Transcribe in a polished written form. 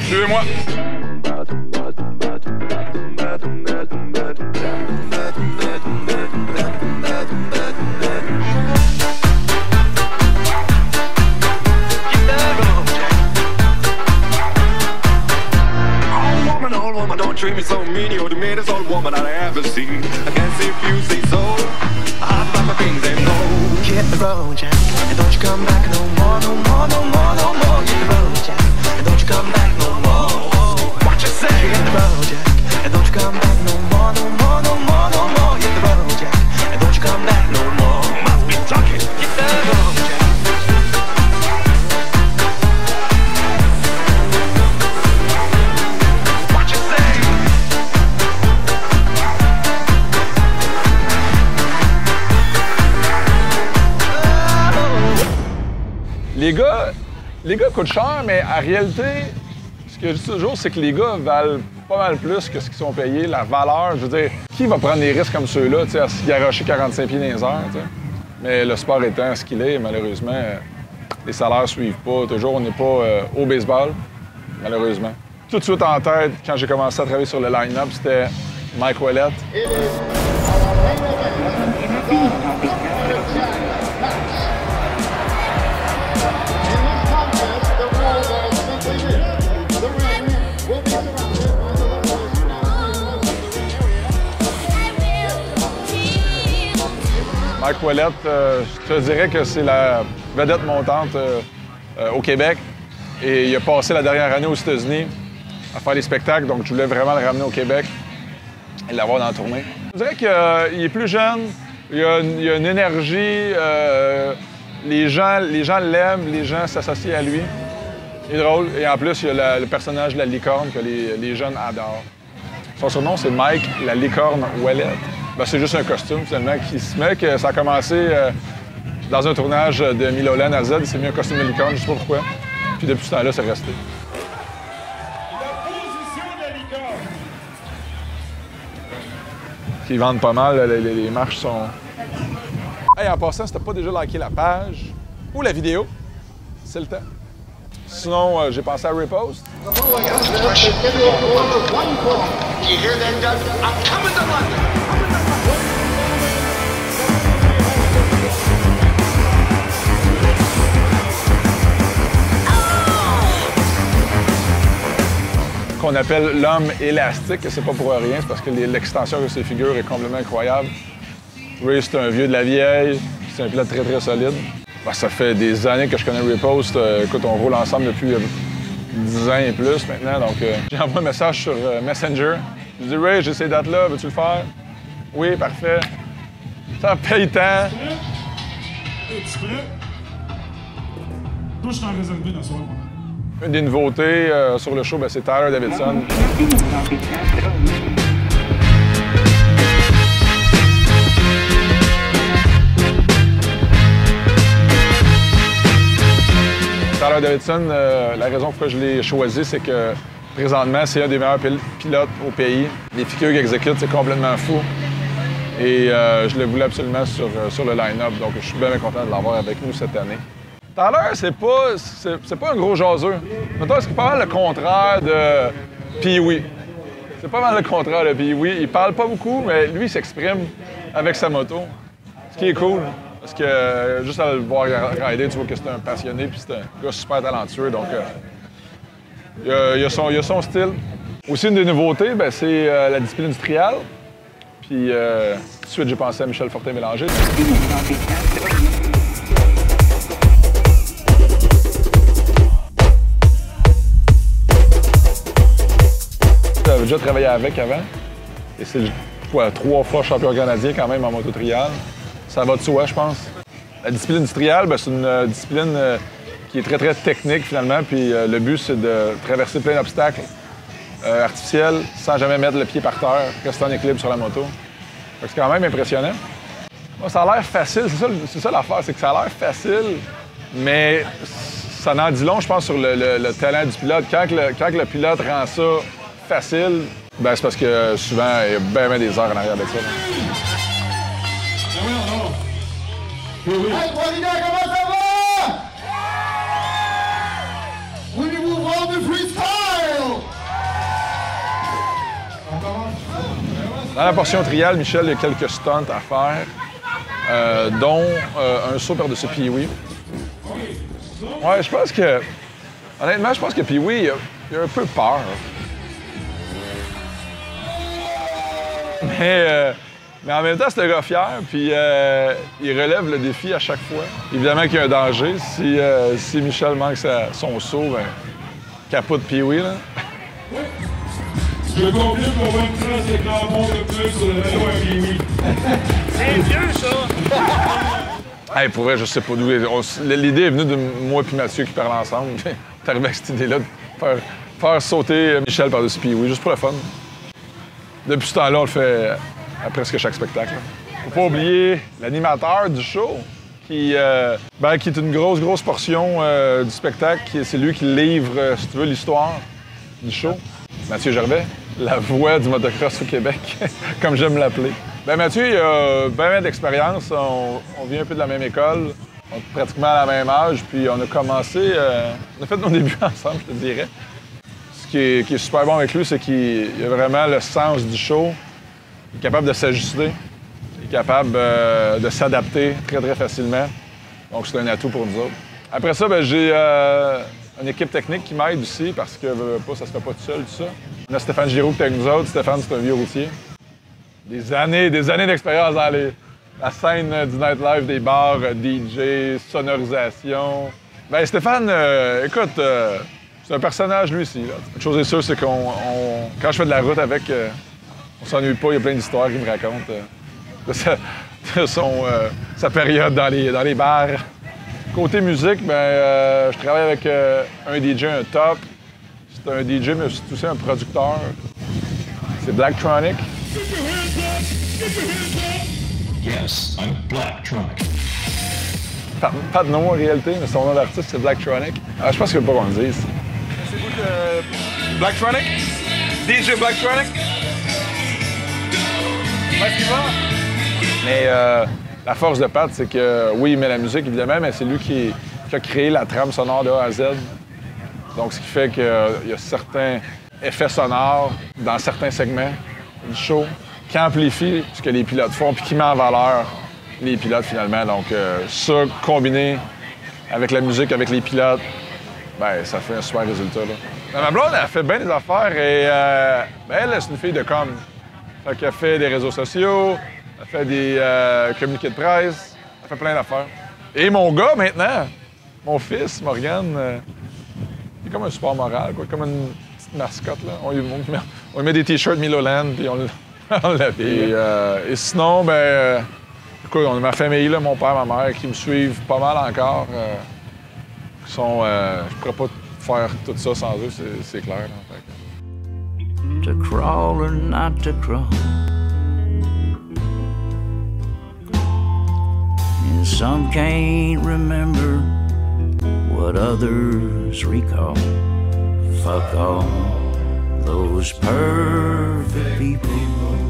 Suivez-moi. Don't treat me so mean, you're the meanest old woman I ever seen. I guess if you say so, I'll pack my things and go. Hit the road, Jack, and don't you come back no more, no more, no more, no more. Hit the road, Jack, and don't you come back no more. What you say? Hit the road, Jack, and don't you come back no more, no more, no more, no more. Hit the road, Jack, and don't you come back no more. Must be talking. Hit the road, Jack. Les gars coûtent cher, mais en réalité, ce que je dis toujours, c'est que les gars valent pas mal plus que ce qu'ils sont payés. La valeur, je veux dire, qui va prendre des risques comme ceux-là, à se garrocher 45 pieds dans les airs, t'sais? Mais le sport étant ce qu'il est, malheureusement, les salaires suivent pas. Toujours, on n'est pas au baseball, malheureusement. Tout de suite en tête, quand j'ai commencé à travailler sur le line-up, c'était Mike Ouellet. Mike Ouellet, je te dirais que c'est la vedette montante au Québec. Et il a passé la dernière année aux États-Unis à faire des spectacles, donc je voulais vraiment le ramener au Québec et l'avoir dans la tournée. Je dirais qu'il est plus jeune, il a une énergie, les gens l'aiment, les gens s'associent à lui. Il est drôle. Et en plus, il y a le personnage de la licorne que les jeunes adorent. Son surnom, c'est Mike, la licorne Ouellet. Ben, c'est juste un costume, finalement, qui se met que ça a commencé dans un tournage de Milolan à Z. Il s'est mis un costume de licorne, je ne sais pas pourquoi. Puis depuis ce temps-là, c'est resté. La position de la licorne. Ils vendent pas mal, les marches sont... Hey, en passant, si t'as pas déjà liké la page ou la vidéo, c'est le temps. Sinon, j'ai pensé à repost. You hear that, Doug? I'm coming to London. Qu'on appelle l'homme élastique, et c'est pas pour rien, c'est parce que l'extension de ses figures est complètement incroyable. Ray, c'est un vieux de la vieille, c'est un pilote très très solide. Ben, ça fait des années que je connais Repost. Écoute, on roule ensemble depuis 10 ans et plus maintenant, donc j'ai envoyé un message sur Messenger. Je dis Ray, j'ai ces dates-là, veux-tu le faire? Oui, parfait. Ça paye tant. Es-tu prêt? Toi, je t'en réservé dans ce soir. Une des nouveautés sur le show, ben, c'est Tyler Davidson. Tyler Davidson, la raison pourquoi je l'ai choisi, c'est que présentement, c'est un des meilleurs pilotes au pays. Les figures qu'il exécute, c'est complètement fou. Et je le voulais absolument sur le line-up, donc je suis bien content de l'avoir avec nous cette année. Tyler, c'est pas un gros jaseux. Mettons, c'est pas mal le contraire de Pee-wee. C'est pas mal le contraire de Pee-wee. Il parle pas beaucoup, mais lui, il s'exprime avec sa moto. Ce qui est cool, parce que juste à le voir rider, tu vois que c'est un passionné, puis c'est un gars super talentueux. Donc, il a son style. Aussi, une des nouveautés, ben, c'est la discipline du trial. Puis, tout de suite, j'ai pensé à Michel Fortin-Mélanger. J'avais déjà travaillé avec avant. Et c'est 3 fois champion canadien quand même en moto-trial. Ça va de soi, je pense. La discipline du trial, ben, c'est une discipline qui est très, très technique finalement. Puis le but, c'est de traverser plein d'obstacles artificiels sans jamais mettre le pied par terre, rester en équilibre sur la moto. C'est quand même impressionnant. Bon, ça a l'air facile, c'est ça l'affaire, c'est que ça a l'air facile, mais ça en dit long, je pense, sur le talent du pilote. Quand le pilote rend ça facile, ben, c'est parce que souvent, il y a bien des heures en arrière de ça. Hey, Paulina, comment ça va? We move on to freestyle! Dans la portion trial, Michel, il y a quelques stunts à faire, dont un saut par-dessus Pee-Wee. Ouais, je pense que... Honnêtement, je pense que Pee-Wee, il a un peu peur. Mais en même temps, c'est un gars fier, puis il relève le défi à chaque fois. Évidemment qu'il y a un danger. Si Michel manque son saut, ben, capote Pee-Wee, là. Je confirme qu'on va une trace de crampons de plus sur le vélo à Pee-Wee. C'est vieux, ça! Hey, pour vrai, je sais pas d'où... L'idée est venue de moi et Mathieu qui parlent ensemble. T'es arrivé avec cette idée-là de faire sauter Michel par-dessus Pee-Wee, juste pour le fun. Depuis ce temps-là, on le fait à presque chaque spectacle. Faut pas oublier l'animateur du show, qui est une grosse portion du spectacle. C'est lui qui livre, si tu veux, l'histoire du show. Mathieu Gervais, la voix du motocross au Québec, comme j'aime l'appeler. Ben Mathieu, il a bien d'expérience. On vient un peu de la même école, on est pratiquement à la même âge, puis on a commencé... on a fait nos débuts ensemble, je te dirais. Ce qui est super bon avec lui, c'est qu'il a vraiment le sens du show. Il est capable de s'ajuster. Il est capable de s'adapter très facilement. Donc, c'est un atout pour nous autres. Après ça, ben, j'ai une équipe technique qui m'aide aussi parce que ça se fait pas tout seul, tout ça. On a Stéphane Giroux qui est avec nous autres. Stéphane, c'est un vieux routier. Des années d'expérience dans la scène du nightlife, des bars, DJ, sonorisation. Ben Stéphane, écoute, c'est un personnage lui aussi. Là. Une chose est sûre, c'est quand je fais de la route avec, on s'ennuie pas. Il y a plein d'histoires qu'il me raconte de sa période dans les bars. Côté musique, ben, je travaille avec un DJ, un top. C'est un DJ, mais c'est aussi un producteur. C'est Blacktronic. Yes, I'm Blacktronic. Pas de nom en réalité, mais son nom d'artiste, c'est Blacktronic. Je pense qu'il ne veut pas qu'on le dise. C'est vous de Blacktronic? DJ Blacktronic? Est-ce qu'il va? Mais la force de Pat, c'est que, oui, il met la musique, évidemment, mais c'est lui qui a créé la trame sonore de A à Z. Donc, ce qui fait qu'il y a certains effets sonores dans certains segments du show qui amplifient ce que les pilotes font puis qui met en valeur les pilotes, finalement. Donc, ça, combiné avec la musique, avec les pilotes, ben ça fait un super résultat, là. Ma blonde, elle fait bien des affaires et elle, c'est une fille de com. Fait qu'elle fait des réseaux sociaux, elle fait des communiqués de presse, elle fait plein d'affaires. Et mon gars, maintenant, mon fils, Morgane, il est comme un support moral, quoi, comme une petite mascotte, là. On lui met des T-shirts Miloland, puis on l'habille. Et sinon, ben, écoute, on a ma famille, là, mon père, ma mère, qui me suivent pas mal encore. Je pourrais pas faire tout ça sans eux, c'est clair. Là, to crawl or not to crawl. And some can't remember what others recall. Fuck all those perfect people.